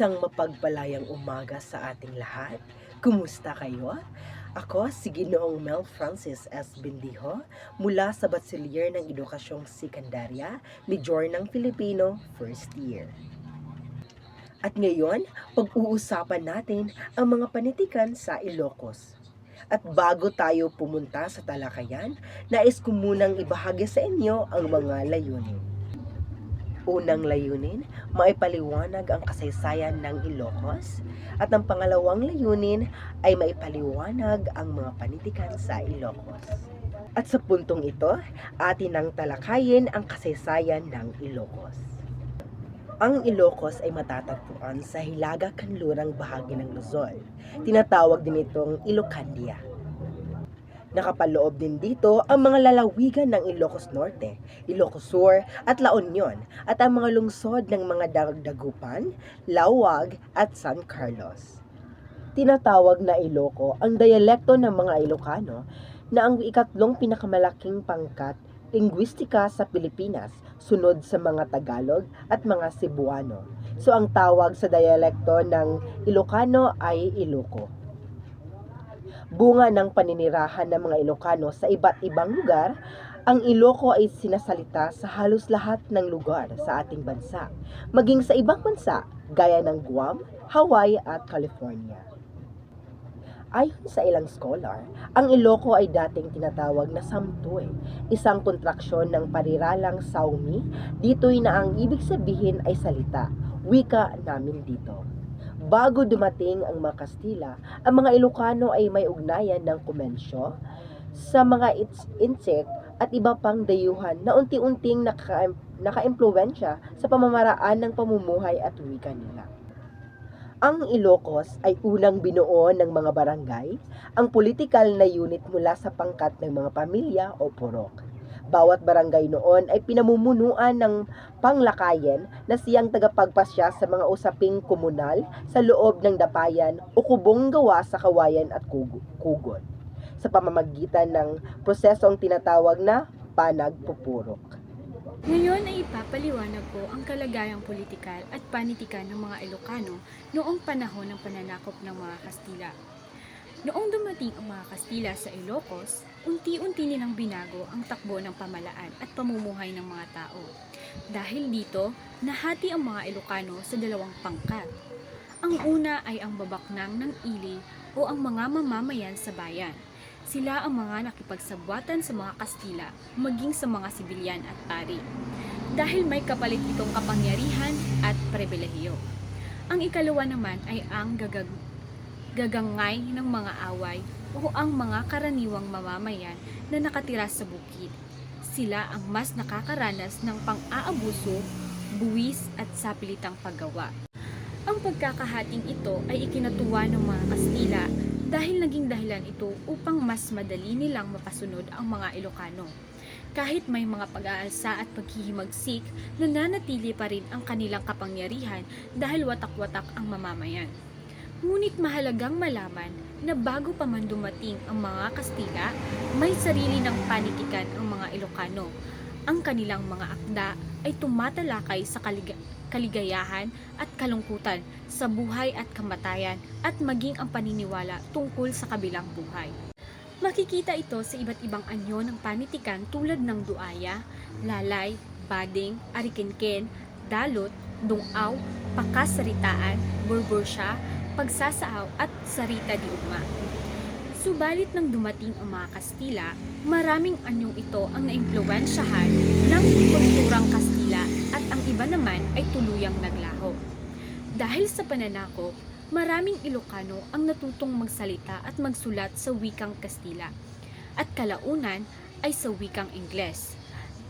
Isang mapagpalayang umaga sa ating lahat. Kumusta kayo? Ako si Ginoong Mel Francis S. Bindijo mula sa Bachelier ng Edukasyong Sekundarya, Major ng Filipino, first year. At ngayon, pag-uusapan natin ang mga panitikan sa Ilocos. At bago tayo pumunta sa talakayan, nais ko munang ibahagi sa inyo ang mga layunin. Unang layunin, maipaliwanag ang kasaysayan ng Ilocos, at ang pangalawang layunin ay maipaliwanag ang mga panitikan sa Ilocos. At sa puntong ito, atin ang talakayin ang kasaysayan ng Ilocos. Ang Ilocos ay matatagpuan sa hilaga-kanlurang bahagi ng Luzon. Tinatawag din itong Ilocandia. Nakapaloob din dito ang mga lalawigan ng Ilocos Norte, Ilocos Sur at La Union at ang mga lungsod ng mga Dagupan, Lawag at San Carlos. Tinatawag na Iloco ang dialekto ng mga Ilocano na ang ikatlong pinakamalaking pangkat linguistika sa Pilipinas, sunod sa mga Tagalog at mga Cebuano. So ang tawag sa dialekto ng Ilocano ay Iloco. Bunga ng paninirahan ng mga Ilocano sa iba't ibang lugar, ang Iloco ay sinasalita sa halos lahat ng lugar sa ating bansa, maging sa ibang bansa gaya ng Guam, Hawaii at California. Ayon sa ilang scholar, ang Iloco ay dating tinatawag na Samtuy, isang kontraksyon ng pariralang Saumi. Dito'y na ang ibig sabihin ay salita, wika namin dito. Bago dumating ang mga Kastila, ang mga Ilocano ay may ugnayan ng komensyo sa mga insect at iba pang dayuhan na unti-unting nakaimpluwensya sa pamamaraan ng pamumuhay at wika nila. Ang Ilocos ay unang binuo ng mga barangay, ang politikal na unit mula sa pangkat ng mga pamilya o purok. Bawat barangay noon ay pinamumunuan ng panglakayen na siyang tagapagpasya sa mga usaping komunal sa loob ng dapayan o kubong gawa sa kawayan at kugon, sa pamamagitan ng prosesong tinatawag na panagpupurok. Ngayon ay ipapaliwanag ko ang kalagayang politikal at panitikan ng mga Ilocano noong panahon ng pananakop ng mga Kastila. Noong dumating ang mga Kastila sa Ilocos, unti-unti nilang binago ang takbo ng pamalaan at pamumuhay ng mga tao. Dahil dito, nahati ang mga Ilocano sa dalawang pangkat. Ang una ay ang babaknang ng ili o ang mga mamamayan sa bayan. Sila ang mga nakipagsabwatan sa mga Kastila, maging sa mga sibilyan at pari, dahil may kapalit itong kapangyarihan at pribilehiyo. Ang ikalawa naman ay ang gagangay ng mga away o ang mga karaniwang mamamayan na nakatira sa bukid. Sila ang mas nakakaranas ng pang-aabuso, buwis at sapilitang paggawa. Ang pagkakahating ito ay ikinatuwa ng mga Kastila dahil naging dahilan ito upang mas madali nilang mapasunod ang mga Ilocano. Kahit may mga pag-aalsa at paghihimagsik, nananatili pa rin ang kanilang kapangyarihan dahil watak-watak ang mamamayan. Ngunit mahalagang malaman na bago pa man dumating ang mga Kastila, may sarili ng panitikan ang mga Ilocano. Ang kanilang mga akda ay tumatalakay sa kaligayahan at kalungkutan sa buhay at kamatayan at maging ang paniniwala tungkol sa kabilang buhay. Makikita ito sa iba't ibang anyo ng panitikan tulad ng duaya, lalay, bading, arikenken, dalot, dungaw, pakasaritaan, burbursya, pagsasaaw at sarita di ugma. Subalit nang dumating ang mga Kastila, maraming anyong ito ang naimpluwensyahan ng kulturang Kastila at ang iba naman ay tuluyang naglaho. Dahil sa pananakop, maraming Ilocano ang natutong magsalita at magsulat sa wikang Kastila at kalaunan ay sa wikang Ingles.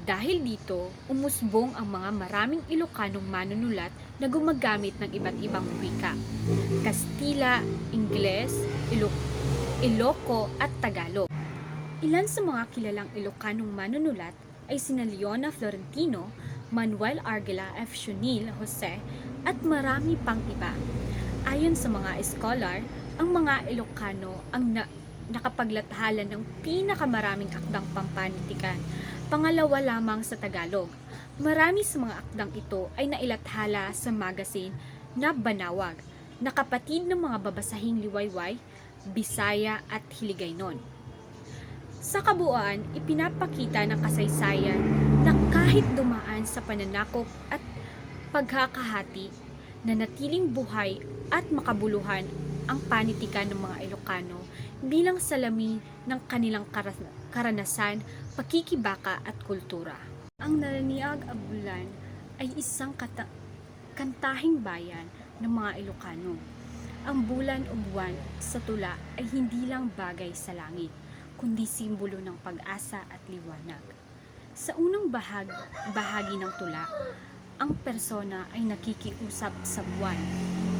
Dahil dito, umusbong ang mga maraming Ilocanong manunulat na gumagamit ng iba't ibang wika: Kastila, Ingles, Iloco at Tagalog. Ilan sa mga kilalang Ilocanong manunulat ay sina Leona Florentino, Manuel Arguela F. Shunil Jose at marami pang iba. Ayon sa mga scholar, ang mga Ilocano ang nakapaglathala ng pinakamaraming akdang pampanitikan, pangalawa lamang sa Tagalog. Marami sa mga akdang ito ay nailathala sa magazine na Banawag, na kapatid ng mga babasahing Liwayway, Bisaya at Hiligaynon. Sa kabuuan, ipinapakita ng kasaysayan na kahit dumaan sa pananakop at pagkakahati, nanatiling buhay at makabuluhan ang panitikan ng mga Ilocano bilang salamin ng kanilang karanasan, pakikibaka at kultura. Ang Naraniag Abulan ay isang kantahing bayan ng mga Ilocano. Ang bulan o buwan sa tula ay hindi lang bagay sa langit, kundi simbolo ng pag-asa at liwanag. Sa unang bahagi ng tula, ang persona ay nakikiusap sa buwan.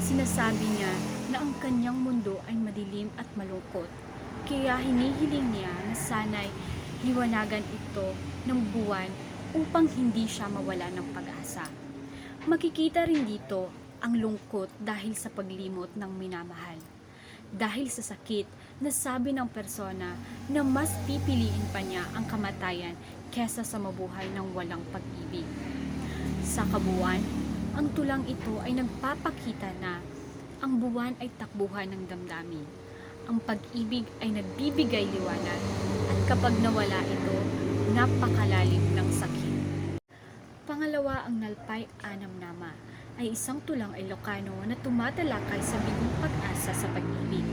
Sinasabi niya na ang kanyang mundo ay madilim at malungkot, kaya hinihiling niya na sana'y liwanagan ito ng buwan upang hindi siya mawala ng pag-asa. Makikita rin dito ang lungkot dahil sa paglimot ng minamahal. Dahil sa sakit, nasabi ng persona na mas pipiliin pa niya ang kamatayan kesa sa mabuhay ng walang pag-ibig. Sa kabuuan, ang tulang ito ay nagpapakita na ang buwan ay takbuhan ng damdamin. Ang pag-ibig ay nagbibigay liwanag at kapag nawala ito, napakalalim ng sakit. Pangalawa, ang Nalpay Anam Nama ay isang tulang Ilocano na tumatalakay sa bigong pag-asa sa pag-ibig.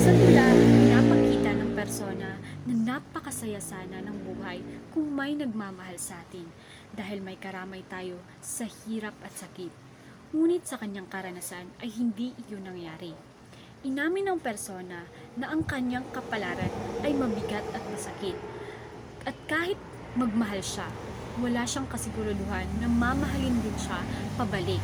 Sa tula, pinapakita ng persona na napakasaya sana ng buhay kung may nagmamahal sa atin dahil may karamay tayo sa hirap at sakit. Ngunit sa kanyang karanasan ay hindi iyon nangyari. Inamin ng persona na ang kanyang kapalaran ay mabigat at masakit. At kahit magmahal siya, wala siyang kasiguraduhan na mamahalin din siya pabalik.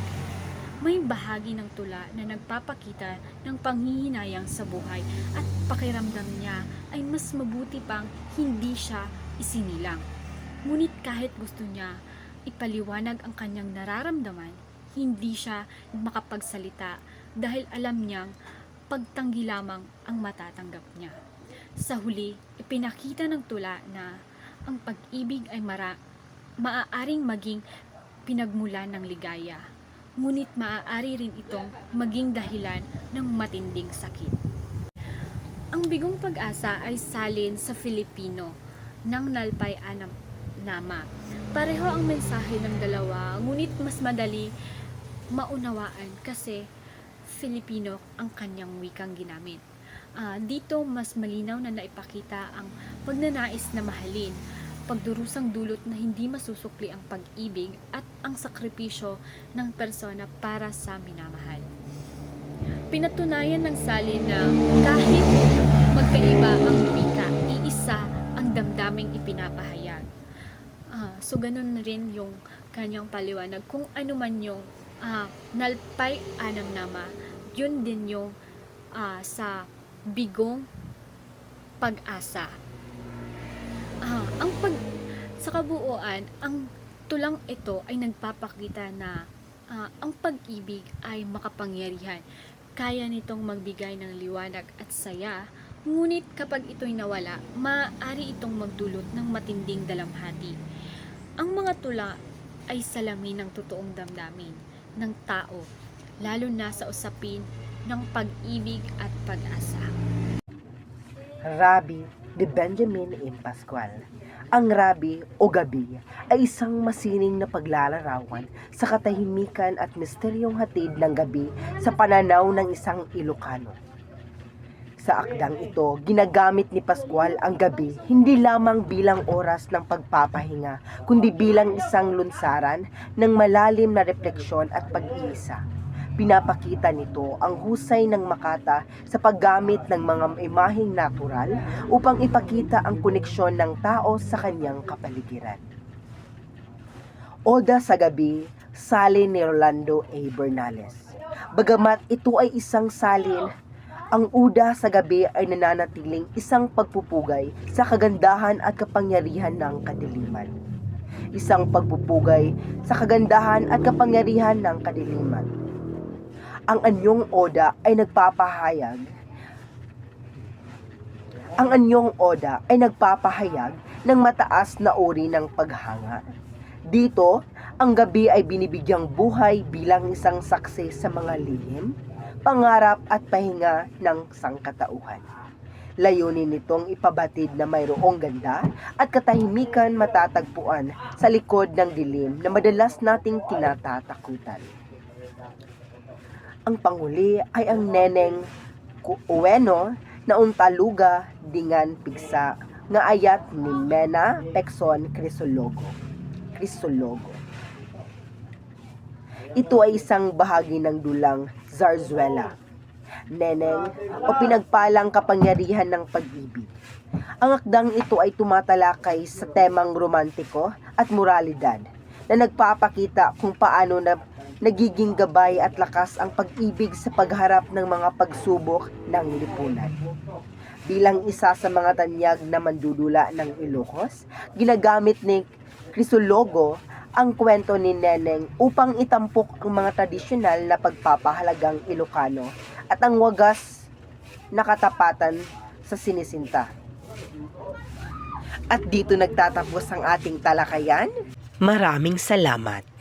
May bahagi ng tula na nagpapakita ng panghihinayang sa buhay at pakiramdam niya ay mas mabuti pang hindi siya isinilang. Ngunit kahit gusto niya ipaliwanag ang kanyang nararamdaman, hindi siya makapagsalita dahil alam niyang pagtanggi lamang ang matatanggap niya. Sa huli, ipinakita ng tula na ang pag-ibig ay maaaring maging pinagmulan ng ligaya, ngunit maaari rin itong maging dahilan ng matinding sakit. Ang Bigong Pag-asa ay salin sa Filipino ng Nalpay Anam Nama. Pareho ang mensahe ng dalawa, ngunit mas madali maunawaan kasi Filipino ang kanyang wikang ginamit. Dito mas malinaw na naipakita ang pagnanais na mahalin, pagdurusang dulot na hindi masusukli ang pag-ibig at ang sakripisyo ng persona para sa minamahal. Pinatunayan ng salin na kahit magkaiba ang wika, iisa ang damdaming ipinapahayag. So ganun rin yung kanyang paliwanag. Kung ano man yung Nalpay Anam Nama, yun din yung sa Bigong Pag-asa. Sa kabuuan, ang tulang ito ay nagpapakita na ang pag-ibig ay makapangyarihan. Kaya nitong magbigay ng liwanag at saya, ngunit kapag ito'y nawala, maaari itong magdulot ng matinding dalamhati. Ang mga tula ay salamin ng totoong damdamin ng tao, lalo na sa usapin ng pag-ibig at pag-asa. Rabi ni Benjamin M. Pascual. Ang rabi o gabi ay isang masining na paglalarawan sa katahimikan at misteryong hatid ng gabi sa pananaw ng isang Ilocano. Sa akdang ito, ginagamit ni Pascual ang gabi hindi lamang bilang oras ng pagpapahinga, kundi bilang isang lunsaran ng malalim na refleksyon at pag-iisa. Pinapakita nito ang husay ng Makata sa paggamit ng mga imaheng natural upang ipakita ang koneksyon ng tao sa kanyang kapaligiran. Oda sa Gabi, salin ni Rolando A. Bernales. Bagamat ito ay isang salin, ang Oda sa Gabi ay nananatiling isang pagpupugay sa kagandahan at kapangyarihan ng kadiliman. Isang pagpupugay sa kagandahan at kapangyarihan ng kadiliman. Ang anyong Oda ay nagpapahayag ng mataas na uri ng paghanga. Dito, Ang gabi ay binibigyang buhay bilang isang saksi sa mga lihim, pangarap at pahinga ng sangkatauhan. Layunin nitong ipabatid na mayroong ganda at katahimikan matatagpuan sa likod ng dilim na madalas nating kinatatakutan. Ang panghuli ay ang Neneng Ueno na untaluga dingan pigsa nga ayat ni Mena Pekson Crisologo. Ito ay isang bahagi ng dulang zarzuela, Neneng o pinagpalang kapangyarihan ng pag-ibig. Ang akdang ito ay tumatalakay sa temang romantiko at moralidad na nagpapakita kung paano na nagiging gabay at lakas ang pag-ibig sa pagharap ng mga pagsubok ng lipunan. Bilang isa sa mga tanyag na mandudula ng Ilocos, ginagamit ni Crisologo ang kwento ni Neneng upang itampok ang mga tradisyonal na pagpapahalagang Ilocano at ang wagas na katapatan sa sinisinta. At dito nagtatapos ang ating talakayan. Maraming salamat.